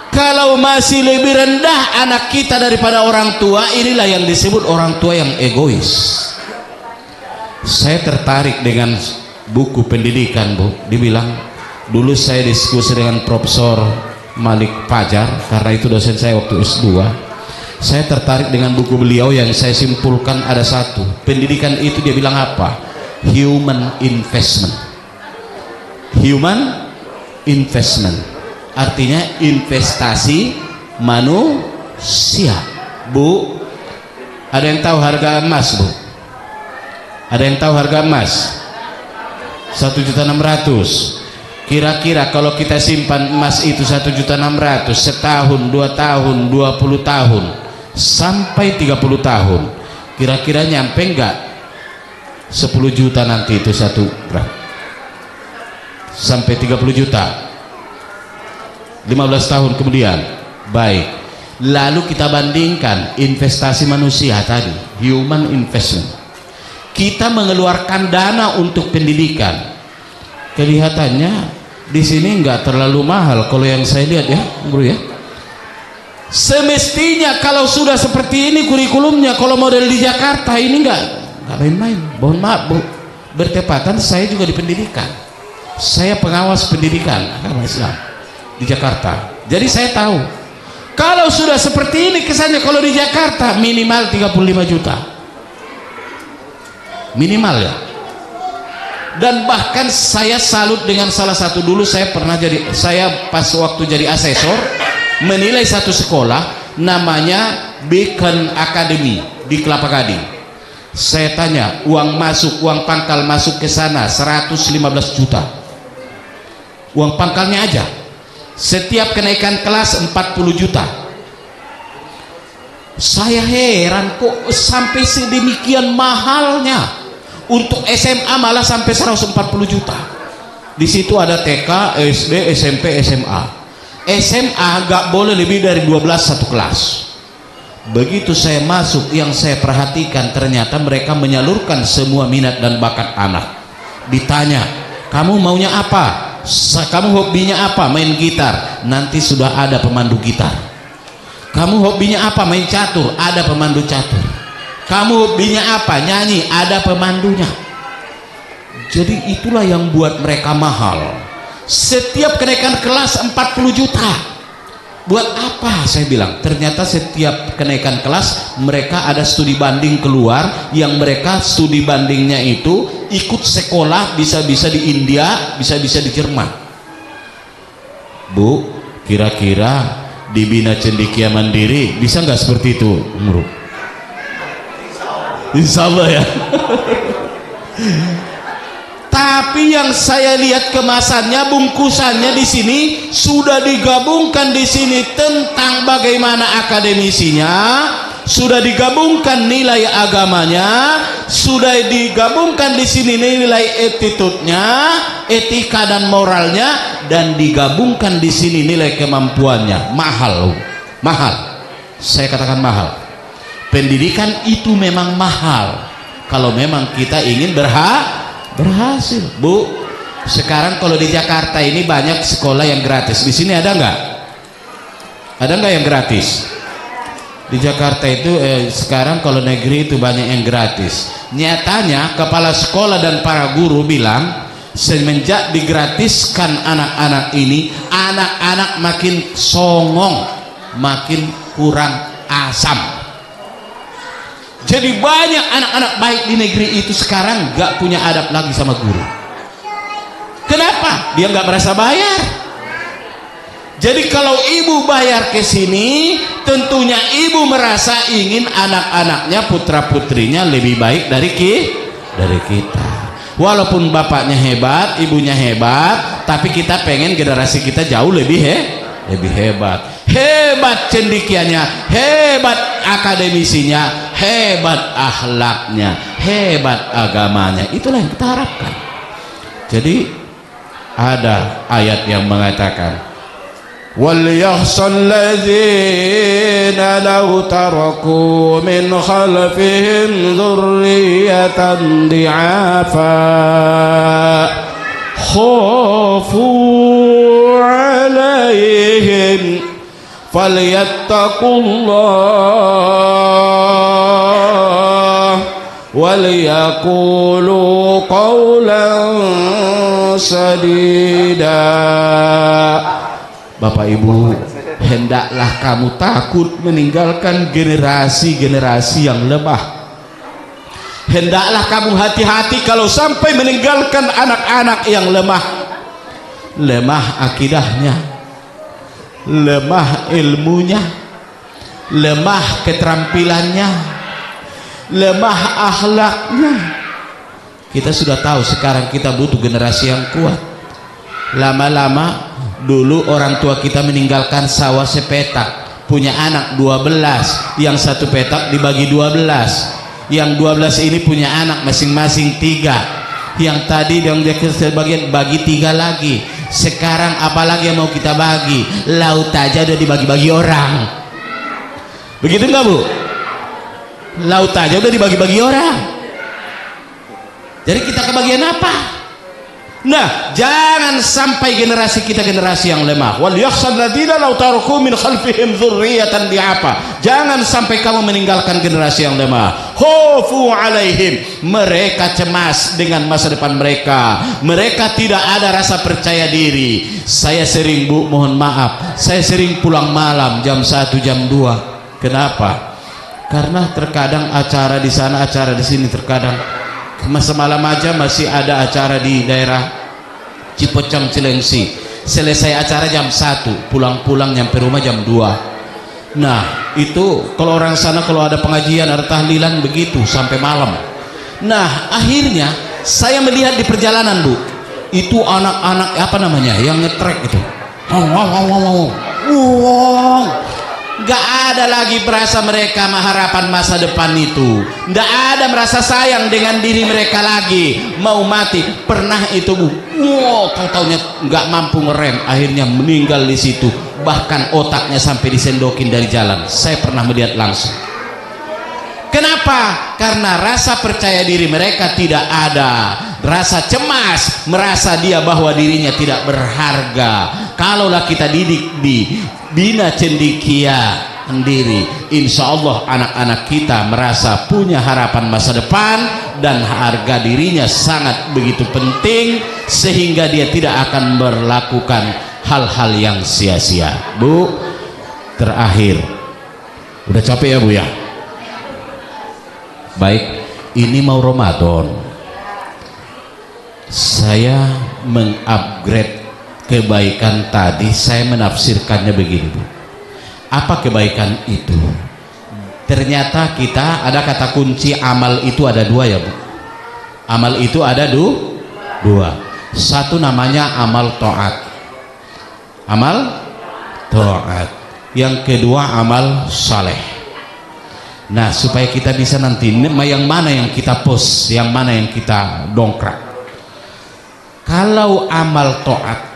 Kalau masih lebih rendah anak kita daripada orang tua, inilah yang disebut orang tua yang egois. Saya tertarik dengan buku pendidikan Bu. Dibilang dulu saya diskusi dengan Profesor Malik Fajar, karena itu dosen saya waktu S2. Saya tertarik dengan buku beliau yang saya simpulkan ada satu. Pendidikan itu dia bilang apa? Human investment. Human investment. Artinya investasi manusia. Bu, ada yang tahu harga emas Bu? Ada yang tahu harga emas? 1.600.000. Kira-kira kalau kita simpan emas itu 1.600.000 setahun, 2 tahun, 20 tahun sampai 30 tahun, kira-kira nyampe enggak 10 juta nanti itu satu gram? Sampai 30 juta 15 tahun kemudian. Baik, lalu kita bandingkan investasi manusia tadi, human investment. Kita mengeluarkan dana untuk pendidikan, kelihatannya di sini nggak terlalu mahal kalau yang saya lihat ya Bro ya. Semestinya kalau sudah seperti ini kurikulumnya, kalau model di Jakarta ini nggak main-main. Mohon maaf Bu, bertepatan saya juga di pendidikan, saya pengawas pendidikan agama Islam di Jakarta. Jadi saya tahu kalau sudah seperti ini kesannya, kalau di Jakarta minimal 35 juta minimal ya. Dan bahkan saya salut dengan salah satu, dulu saya pas waktu jadi asesor menilai satu sekolah namanya Beacon Academy di Kelapa Gading. Saya tanya, uang pangkal masuk ke sana 115 juta, uang pangkalnya aja. Setiap kenaikan kelas 40 juta. Saya heran kok sampai sedemikian mahalnya. Untuk SMA malah sampai 140 juta. Di situ ada TK, SD, SMP, SMA. SMA gak boleh lebih dari 12 satu kelas. Begitu saya masuk, yang saya perhatikan ternyata mereka menyalurkan semua minat dan bakat anak. Ditanya, kamu maunya apa? Kamu hobinya apa? Main gitar. Nanti sudah ada pemandu gitar. Kamu hobinya apa? Main catur. Ada pemandu catur. Kamu hobinya apa? Nyanyi. Ada pemandunya. Jadi itulah yang buat mereka mahal. Setiap kenaikan kelas 40 juta. Buat apa? Saya bilang, ternyata setiap kenaikan kelas mereka ada studi banding keluar, yang mereka studi bandingnya itu ikut sekolah, bisa-bisa di India, bisa-bisa di Jerman. Bu, kira-kira di Bina Cendekia Mandiri bisa nggak seperti itu, Bro? Insya Allah ya. Tapi yang saya lihat kemasannya, bungkusannya di sini sudah digabungkan di sini tentang bagaimana akademisinya, sudah digabungkan nilai agamanya, sudah digabungkan di sini nilai attitude-nya, etika dan moralnya, dan digabungkan di sini nilai kemampuannya. Mahal, mahal. Saya katakan mahal. Pendidikan itu memang mahal. kalau memang kita ingin berhasil. Bu, sekarang kalau di Jakarta ini banyak sekolah yang gratis. Di sini ada nggak? Ada nggak yang gratis? Di Jakarta itu sekarang kalau negeri itu banyak yang gratis. Nyatanya kepala sekolah dan para guru bilang, semenjak digratiskan anak-anak ini, anak-anak makin songong, makin kurang asam. Jadi banyak anak-anak baik di negeri itu sekarang gak punya adab lagi sama guru. Kenapa? Dia gak merasa bayar. Jadi kalau ibu bayar ke sini, tentunya ibu merasa ingin anak-anaknya, putra-putrinya lebih baik dari kita. Walaupun bapaknya hebat, ibunya hebat, tapi kita pengen generasi kita jauh lebih hebat. Hebat cendekianya, hebat akademisinya, hebat akhlaknya, hebat agamanya. Itulah yang kita harapkan. Jadi ada ayat yang mengatakan, وَلْيَخْشَ الَّذِينَ لَوْ تَرَكُوا مِنْ خَلْفِهِمْ ذُرِّيَّةً ضِعَافًا خَافُوا عَلَيْهِمْ فَلْيَتَّقُوا اللَّهَ وَلْيَقُولُوا قَوْلًا سَدِيدًا. Bapak Ibu, hendaklah kamu takut meninggalkan generasi-generasi yang lemah. Hendaklah kamu hati-hati kalau sampai meninggalkan anak-anak yang lemah. Lemah akidahnya, lemah ilmunya, lemah keterampilannya, lemah akhlaknya. Kita sudah tahu sekarang kita butuh generasi yang kuat. Lama-lama dulu orang tua kita meninggalkan sawah sepetak, punya anak 12, yang satu petak dibagi 12, yang 12 ini punya anak masing-masing 3, yang tadi yang dia sebagian bagi 3 lagi. Sekarang apalagi yang mau kita bagi? Laut aja udah dibagi-bagi orang. Begitu enggak Bu? Laut aja udah dibagi-bagi orang. Jadi kita kebagian apa? Nah, jangan sampai generasi kita generasi yang lemah. Wal yakhshal ladzina law taraku min khalfihim dzurriyyatan di'afa. Jangan sampai kamu meninggalkan generasi yang lemah. Khafu alaihim. Mereka cemas dengan masa depan mereka. Mereka tidak ada rasa percaya diri. Saya sering, Bu, mohon maaf, saya sering pulang malam jam 1, jam 2. Kenapa? Karena terkadang acara di sana, acara di sini, terkadang semalam aja masih ada acara di daerah Cipocang Cilengsi. Selesai acara jam 1, pulang-pulang nyampe rumah jam 2. Nah, itu kalau orang sana kalau ada pengajian, ada tahlilan begitu sampai malam. Nah, akhirnya saya melihat di perjalanan, Bu, itu anak-anak apa namanya yang ngetrek itu. Gak ada lagi berasa mereka harapan masa depan itu. Gak ada merasa sayang dengan diri mereka lagi. Mau mati. Pernah itu, Bu, tahu-taunya gak mampu ngerem, akhirnya meninggal di situ. Bahkan otaknya sampai disendokin dari jalan. Saya pernah melihat langsung. Kenapa? Karena rasa percaya diri mereka tidak ada. Rasa cemas, merasa dia bahwa dirinya tidak berharga. Kalaulah kita didik di bina cendekia sendiri, insya Allah anak-anak kita merasa punya harapan masa depan dan harga dirinya sangat begitu penting, sehingga dia tidak akan melakukan hal-hal yang sia-sia. Bu, terakhir, udah capek ya Bu ya? Baik, ini mau Ramadan, saya mengupgrade kebaikan tadi. Saya menafsirkannya begini, Bu. Apa kebaikan itu? Ternyata kita ada kata kunci amal itu ada 2 ya, Bu. Amal itu ada 2. Satu namanya amal taat. Amal taat. Yang kedua amal saleh. Nah, supaya kita bisa nanti yang mana yang kita post, yang mana yang kita dongkrak. Kalau amal taat,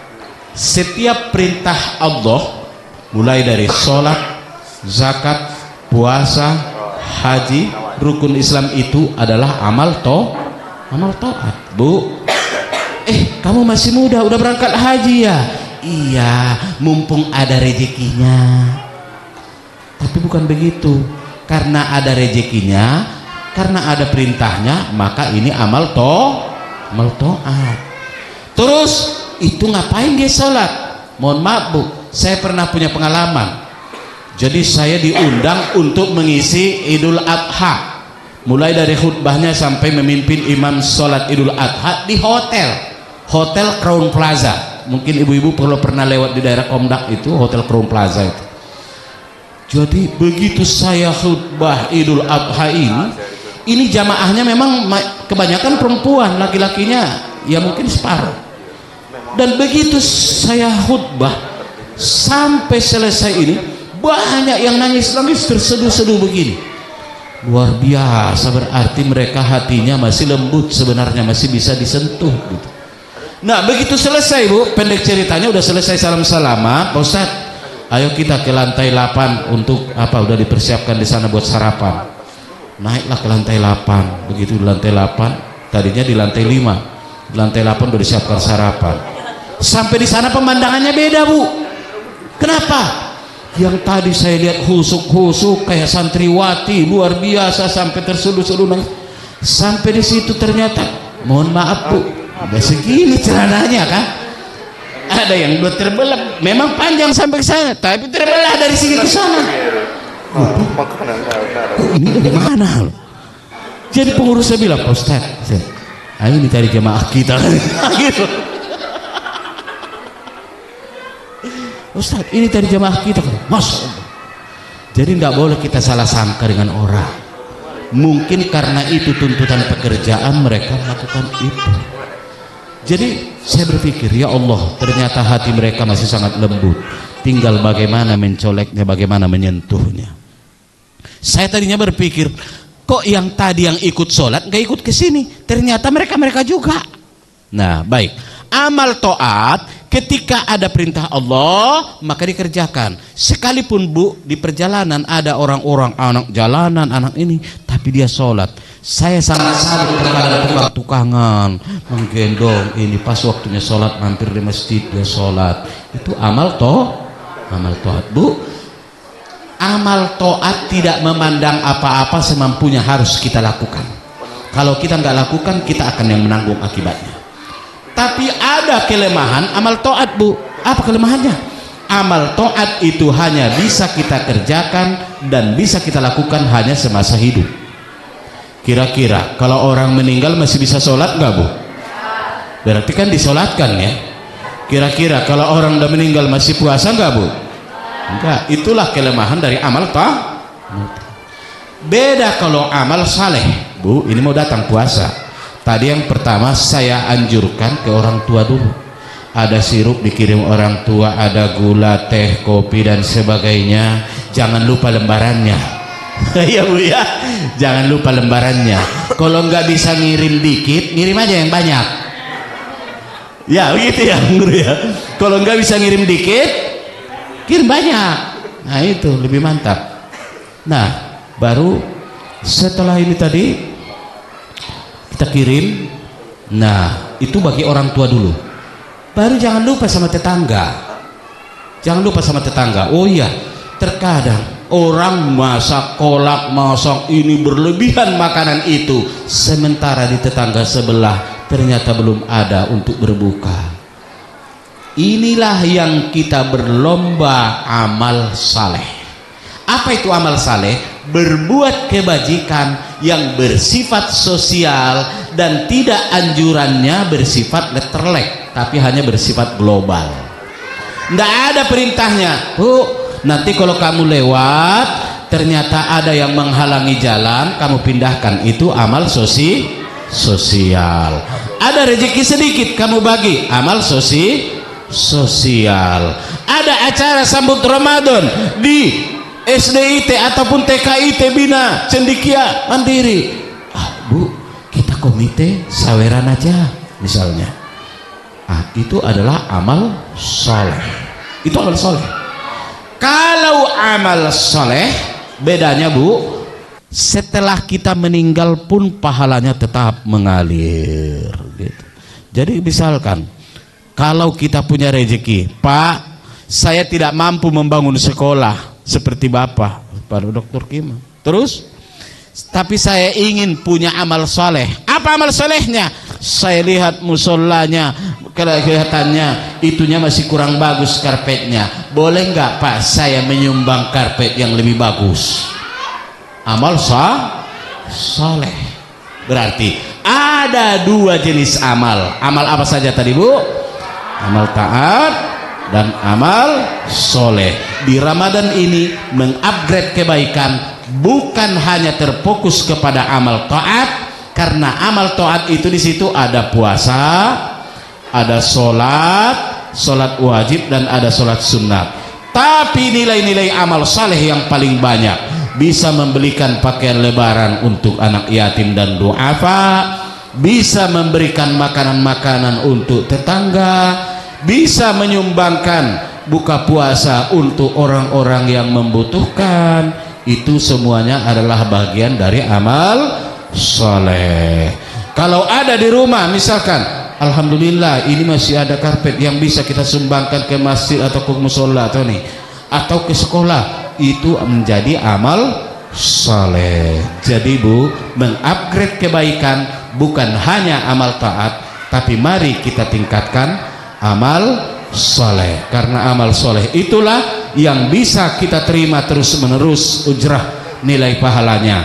setiap perintah Allah, mulai dari sholat, zakat, puasa, haji, rukun Islam itu adalah amal taat, Bu. Kamu masih muda, udah berangkat haji ya? Iya, mumpung ada rezekinya. Tapi bukan begitu. Karena ada rezekinya, karena ada perintahnya, maka ini amal taat. Terus itu ngapain dia sholat? Mohon maaf Bu, saya pernah punya pengalaman. Jadi saya diundang untuk mengisi Idul Adha, mulai dari khutbahnya sampai memimpin imam sholat Idul Adha di Hotel Crown Plaza. Mungkin ibu-ibu perlu pernah lewat di daerah Komdak itu, Hotel Crown Plaza itu. Jadi begitu saya khutbah Idul Adha ini jamaahnya memang kebanyakan perempuan, laki-lakinya ya mungkin separuh. Dan begitu saya khutbah sampai selesai ini, banyak yang nangis-nangis terseduh-seduh begini. Luar biasa, berarti mereka hatinya masih lembut, sebenarnya masih bisa disentuh gitu. Nah begitu selesai Bu, pendek ceritanya udah selesai salam-salaman, Pak Ustadz ayo kita ke lantai 8 untuk apa, udah dipersiapkan di sana buat sarapan. Naiklah ke lantai 8. Begitu di lantai 8, tadinya di lantai 5, di lantai 8 udah disiapkan sarapan. Sampai di sana pemandangannya beda Bu. Kenapa? Yang tadi saya lihat husuk-husuk kayak santriwati luar biasa sampai terseduh-seduh nangis. Sampai di situ ternyata, mohon maaf Bu, udah segini celananya kan? Ada yang udah terbelah, memang panjang sampai ke sana, tapi terbelah dari sini ke sana. Ini dari mana? Jadi pengurusnya bilang, Pak Ustadz, ini tadi jemaah kita gitu. Ustaz, ini dari jamaah kita. Masya Allah. Jadi tidak boleh kita salah sangka dengan orang. Mungkin karena itu tuntutan pekerjaan mereka melakukan itu. Jadi saya berpikir, ya Allah, ternyata hati mereka masih sangat lembut. Tinggal bagaimana mencoleknya, bagaimana menyentuhnya. Saya tadinya berpikir, kok yang tadi yang ikut sholat nggak ikut ke sini? Ternyata mereka juga. Nah, baik. Amal taat, ketika ada perintah Allah maka dikerjakan. Sekalipun Bu, di perjalanan ada orang-orang anak jalanan, anak ini, tapi dia sholat. Saya sangat salut kepada tukang-tukangan menggendong ini pas waktunya sholat, mampir di masjid dia sholat. Itu amal taat Bu. Amal taat tidak memandang apa-apa, semampunya harus kita lakukan. Kalau kita nggak lakukan, kita akan yang menanggung akibatnya. Tapi ada kelemahan amal taat Bu. Apa kelemahannya? Amal taat itu hanya bisa kita kerjakan dan bisa kita lakukan hanya semasa hidup. Kira-kira kalau orang meninggal masih bisa sholat nggak Bu? Berarti kan disolatkan ya. Kira-kira kalau orang udah meninggal masih puasa nggak Bu? Enggak. Itulah kelemahan dari amal taat. Beda kalau amal saleh Bu. Ini mau datang puasa. Tadi yang pertama saya anjurkan ke orang tua dulu. Ada sirup dikirim orang tua, ada gula, teh, kopi dan sebagainya. Jangan lupa lembarannya. Ya Bu ya, jangan lupa lembarannya. Kalau nggak bisa ngirim dikit, ngirim aja yang banyak. Ya begitu ya Guru ya. Kalau nggak bisa ngirim dikit, kirim banyak. Nah itu lebih mantap. Nah baru setelah ini tadi kita kirim. Nah itu bagi orang tua dulu. Baru jangan lupa sama tetangga. Jangan lupa sama tetangga. Oh iya, terkadang orang masak kolak, masak ini berlebihan makanan itu, sementara di tetangga sebelah ternyata belum ada untuk berbuka. Inilah yang kita berlomba amal saleh. Apa itu amal saleh? Berbuat kebajikan yang bersifat sosial dan tidak anjurannya bersifat letterlek, tapi hanya bersifat global. Nggak ada perintahnya, Bu, nanti kalau kamu lewat ternyata ada yang menghalangi jalan, kamu pindahkan. Itu amal sosial. Ada rezeki sedikit, kamu bagi, amal sosial. Ada acara sambut Ramadan di SDIT ataupun TKIT Bina Cendikia Mandiri. Bu, kita komite saweran aja misalnya. Itu adalah amal soleh. Itu amal soleh. Kalau amal soleh bedanya Bu, setelah kita meninggal pun pahalanya tetap mengalir gitu. Jadi misalkan kalau kita punya rezeki, Pak, saya tidak mampu membangun sekolah seperti Bapak, Pak Dr. Kim. Terus, tapi saya ingin punya amal soleh. Apa amal solehnya? Saya lihat musolanya, kelihatannya itunya masih kurang bagus karpetnya. Boleh nggak Pak saya menyumbang karpet yang lebih bagus? Amal soleh. Berarti ada dua jenis amal. Amal apa saja tadi Bu? Amal taat dan amal soleh. Di Ramadan ini mengupgrade kebaikan bukan hanya terfokus kepada amal taat, karena amal taat itu di situ ada puasa, ada sholat wajib dan ada sholat sunat. Tapi nilai-nilai amal saleh yang paling banyak, bisa membelikan pakaian lebaran untuk anak yatim dan duafa, bisa memberikan makanan-makanan untuk tetangga, bisa menyumbangkan buka puasa untuk orang-orang yang membutuhkan. Itu semuanya adalah bagian dari amal soleh. Kalau ada di rumah misalkan, alhamdulillah ini masih ada karpet yang bisa kita sumbangkan ke masjid atau ke musola atau ke sekolah, itu menjadi amal soleh. Jadi Bu, mengupgrade kebaikan bukan hanya amal taat, tapi mari kita tingkatkan amal soleh, karena amal soleh itulah yang bisa kita terima terus menerus ujrah nilai pahalanya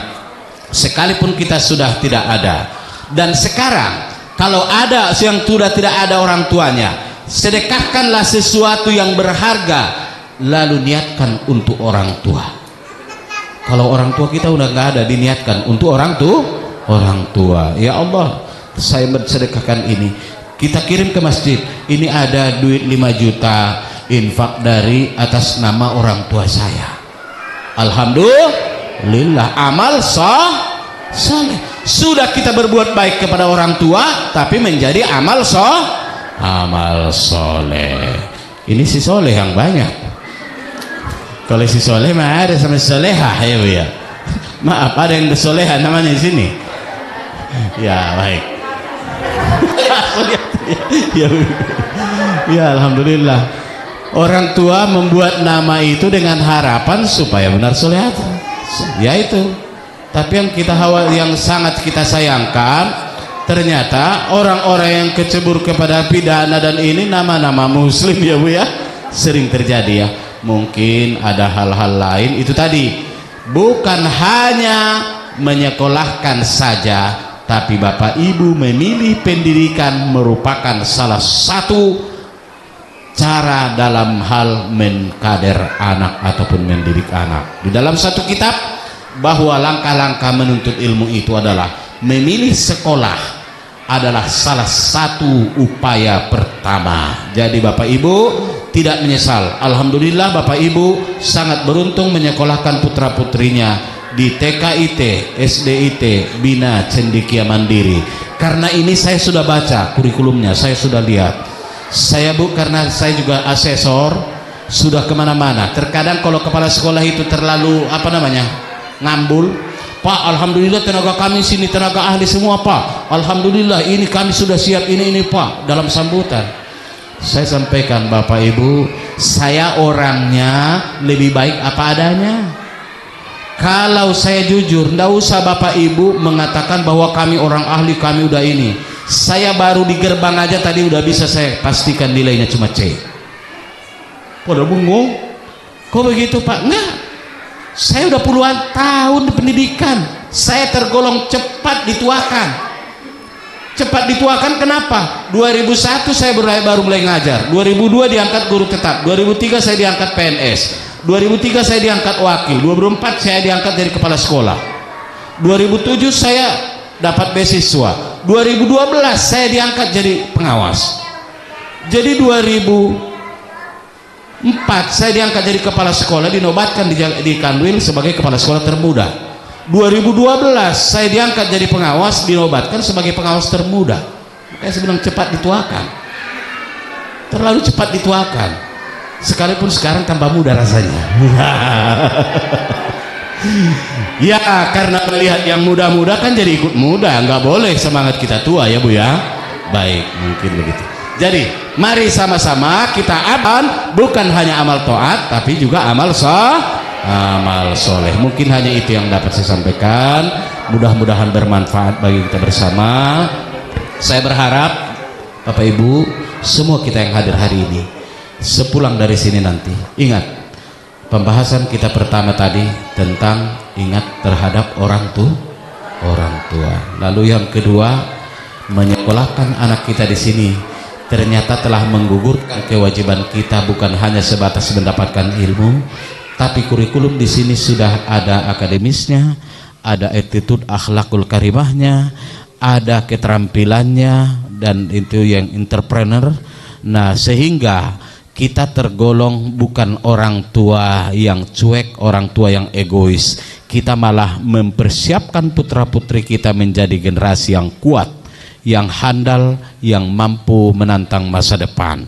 sekalipun kita sudah tidak ada. Dan sekarang kalau ada yang sudah tidak ada orang tuanya, sedekahkanlah sesuatu yang berharga lalu niatkan untuk orang tua. Kalau orang tua kita udah nggak ada, diniatkan untuk orang tua. Ya Allah, saya bersedekahkan ini, kita kirim ke masjid, ini ada duit 5 juta infak dari atas nama orang tua saya. Alhamdulillah, amal soleh. Sudah kita berbuat baik kepada orang tua, tapi menjadi amal soleh. Ini si soleh yang banyak. Kalau si soleh mah ada sama si solehah ya Bu ya. Maaf, ada yang bersolehah namanya di sini. Ya baik. Ya alhamdulillah, orang tua membuat nama itu dengan harapan supaya benar soleh, ya itu. Tapi yang sangat kita sayangkan, ternyata orang-orang yang kecebur kepada pidana dan ini nama-nama muslim ya Bu ya, sering terjadi ya. Mungkin ada hal-hal lain, itu tadi bukan hanya menyekolahkan saja, tapi Bapak Ibu memilih pendidikan merupakan salah satu cara dalam hal mengkader anak ataupun mendidik anak. Di dalam satu kitab bahwa langkah-langkah menuntut ilmu itu adalah memilih sekolah adalah salah satu upaya pertama. Jadi Bapak Ibu tidak menyesal. Alhamdulillah Bapak Ibu sangat beruntung menyekolahkan putra-putrinya di TKIT, SDIT, Bina Cendekia Mandiri. Karena ini saya sudah baca kurikulumnya, saya sudah lihat. Saya Bu, karena saya juga asesor, sudah kemana-mana. Terkadang kalau kepala sekolah itu terlalu ngambul, Pak, alhamdulillah tenaga kami sini tenaga ahli semua Pak. Alhamdulillah ini kami sudah siap ini Pak. Dalam sambutan saya sampaikan, Bapak Ibu, saya orangnya lebih baik apa adanya. Kalau saya jujur, ndak usah Bapak Ibu mengatakan bahwa kami orang ahli, kami udah ini. Saya baru di gerbang aja tadi udah bisa saya pastikan nilainya cuma C. Pada bengong, kok begitu Pak? Enggak, saya udah puluhan tahun di pendidikan, saya tergolong cepat dituakan. Cepat dituakan kenapa? 2001 saya baru mulai ngajar, 2002 diangkat guru tetap, 2003 saya diangkat PNS, 2003 saya diangkat wakil, 2004 saya diangkat dari kepala sekolah, 2007 saya dapat beasiswa, 2012 saya diangkat jadi pengawas, jadi 2004 saya diangkat jadi kepala sekolah, dinobatkan di Kanwil sebagai kepala sekolah termuda. 2012 saya diangkat jadi pengawas, dinobatkan sebagai pengawas termuda. Makanya saya bilang cepat dituakan, terlalu cepat dituakan, sekalipun sekarang tambah muda rasanya. Ya, karena melihat yang muda-muda kan jadi ikut muda, nggak boleh semangat kita tua ya Bu ya. Baik, mungkin begitu. Jadi mari sama-sama kita amal, bukan hanya amal taat tapi juga amal soleh. Mungkin hanya itu yang dapat saya sampaikan. Mudah-mudahan bermanfaat bagi kita bersama. Saya berharap Bapak Ibu semua kita yang hadir hari ini, sepulang dari sini nanti ingat pembahasan kita pertama tadi tentang ingat terhadap orang tua. Lalu yang kedua, menyekolahkan anak kita di sini ternyata telah menggugurkan kewajiban kita, bukan hanya sebatas mendapatkan ilmu, tapi kurikulum di sini sudah ada akademisnya, ada attitude akhlakul karimahnya, ada keterampilannya, dan itu yang entrepreneur. Nah, sehingga kita tergolong bukan orang tua yang cuek, orang tua yang egois. Kita malah mempersiapkan putra-putri kita menjadi generasi yang kuat, yang handal, yang mampu menantang masa depan.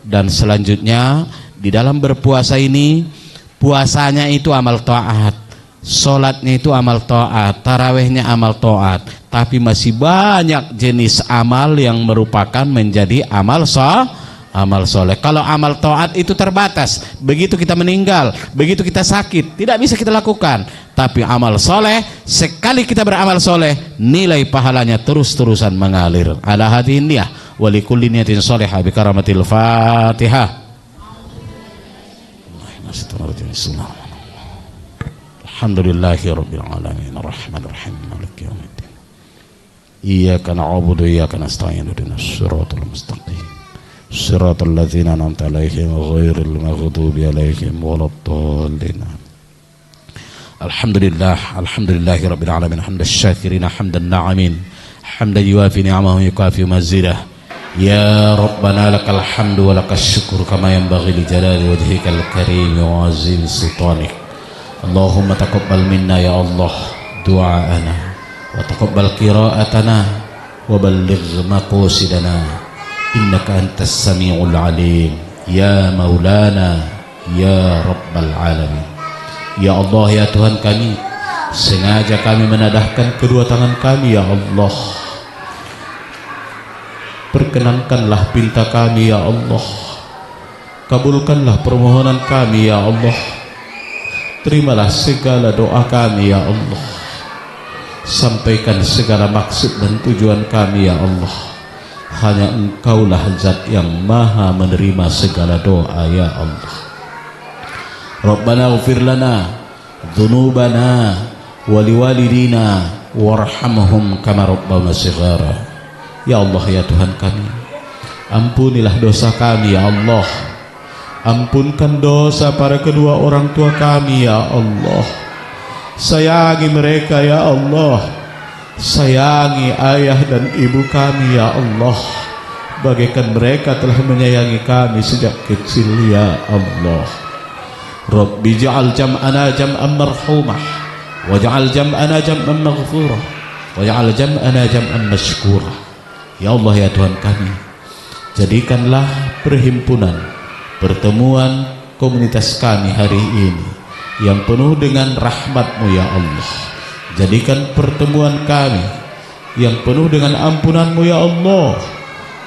Dan selanjutnya di dalam berpuasa ini, puasanya itu amal taat, sholatnya itu amal taat, tarawehnya amal taat, tapi masih banyak jenis amal yang merupakan menjadi amal soleh. Kalau amal taat itu terbatas, begitu kita meninggal, begitu kita sakit, tidak bisa kita lakukan. Tapi amal soleh, sekali kita beramal soleh, nilai pahalanya terus-terusan mengalir. Ala hadhihi niyah wa likulli niyatin sholihah bi karamatil Fatihah. Alhamdulillahirabbil alamin arrahmanir rahim maliki yaumiddin. Iyyaka na'budu wa iyyaka nasta'in ihdinas siratal mustaqim. Shiratal ladzina an'amta 'alaihim ghairil maghdubi 'alaihim waladdallin. Alhamdulillahirabbil alamin hamdas syakirin hamdan na'imin hamdan yuwafi ni'amahu yukafi mazidah. Ya Rabbana lakal hamdu wa lakas syukur kama yanbaghi li jalali wajhikal karim wa 'azim sultanik. Allahumma taqabbal minna ya Allah du'aana wa taqabbal qira'atana wa balligh maqasidana innaka antas sami'ul alim ya maulana ya rabbal alamin. Ya Allah, ya Tuhan kami, sengaja kami menadahkan kedua tangan kami ya Allah. Perkenankanlah pinta kami ya Allah, kabulkanlah permohonan kami ya Allah, terimalah segala doa kami ya Allah, sampaikan segala maksud dan tujuan kami ya Allah. Hanya Engkaulah zat yang maha menerima segala doa ya Allah. Rabbana ighfir lana dzunubana wa liwalidina warhamhum kama rabbana shighara. Ya Allah, ya Tuhan kami, ampunilah dosa kami ya Allah. Ampunkan dosa para kedua orang tua kami ya Allah. Sayangi mereka ya Allah. Sayangi ayah dan ibu kami ya Allah, bagaikan mereka telah menyayangi kami sejak kecil ya Allah. Rabbi ja'al jam'ana jam'an marhumah waj'al jam'ana jam'an maghfurah waj'al jam'ana jam'an mashkurah. Ya Allah, ya Tuhan kami, jadikanlah perhimpunan, pertemuan komunitas kami hari ini yang penuh dengan rahmat-Mu ya Allah. Jadikan pertemuan kami yang penuh dengan ampunan-Mu ya Allah.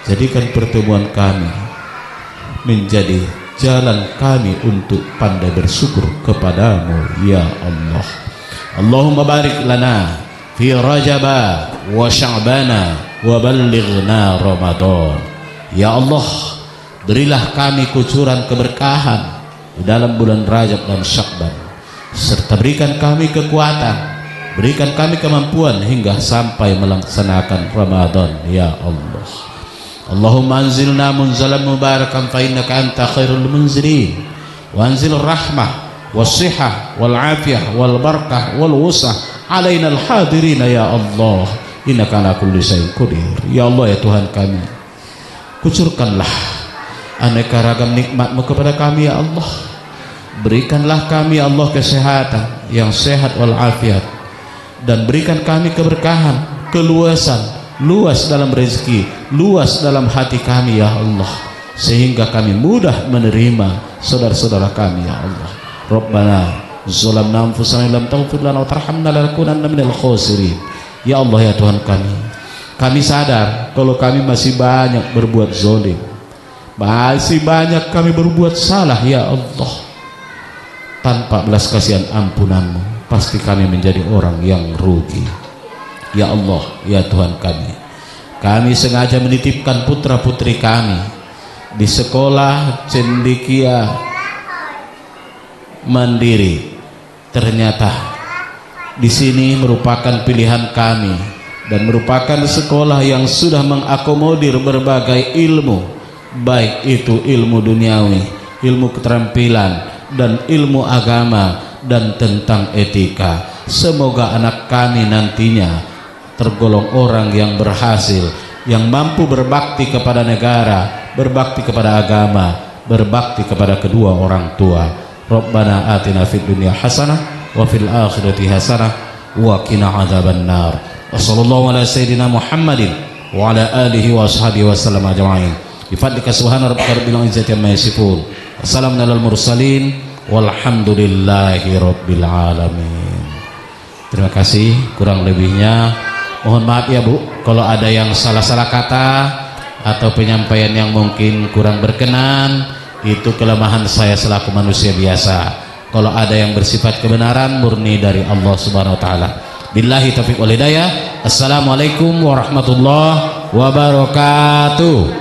Jadikan pertemuan kami menjadi jalan kami untuk pandai bersyukur kepadamu ya Allah. Allahumma barik lana fi rajaba wa sya'bana wa ballighna Ramadan. Ya Allah, berilah kami kucuran keberkahan di dalam bulan Rajab dan Sya'ban, serta berikan kami kekuatan, berikan kami kemampuan hingga sampai melaksanakan Ramadan ya Allah. Allahumma anzilna munzalan mubarakan fa innaka anta khairul munzilin wa anzil rahmah was-sihah wal afiyah wal barakah wal wusah alaina al hadirin ya Allah innaka ala kulli syai'in qadir. Ya Allah, ya Tuhan kami, kucurkanlah aneka ragam nikmat-Mu kepada kami ya Allah. Berikanlah kami ya Allah kesehatan yang sehat wal afiat, dan berikan kami keberkahan, keluasan, luas dalam rezeki, luas dalam hati kami ya Allah, sehingga kami mudah menerima saudara-saudara kami ya Allah. Rabbana zalamna anfusana lam taghfir lana wa tarhamna lanakunanna minal khasirin. Ya Allah, ya Tuhan kami sadar kalau kami masih banyak berbuat zalim, masih banyak kami berbuat salah. Ya Allah, tanpa belas kasihan ampunan-Mu pasti kami menjadi orang yang rugi. Ya Allah, ya Tuhan kami sengaja menitipkan putra-putri kami di sekolah cendekia mandiri. Ternyata di sini merupakan pilihan kami dan merupakan sekolah yang sudah mengakomodir berbagai ilmu, baik itu ilmu duniawi, ilmu keterampilan, dan ilmu agama dan tentang etika. Semoga anak kami nantinya tergolong orang yang berhasil, yang mampu berbakti kepada negara, berbakti kepada agama, berbakti kepada kedua orang tua. Rabbana atina fid dunya hasanah wa fil akhirati hasanah wa qina adzabannar. Wa sallallahu ala sayyidina Muhammadin wa ala alihi wa ashabihi wa sallam ajma'in. Bi fadlika subhana rabbika rabbil izzati amma yasifun. Wassalamun alal mursalin walhamdulillahi rabbil alamin. Terima kasih, kurang lebihnya mohon maaf ya Bu kalau ada yang salah-salah kata atau penyampaian yang mungkin kurang berkenan. Itu kelemahan saya selaku manusia biasa. Kalau ada yang bersifat kebenaran murni dari Allah Subhanahu wa taala. Billahi taufiq wal hidayah. Assalamualaikum warahmatullahi wabarakatuh.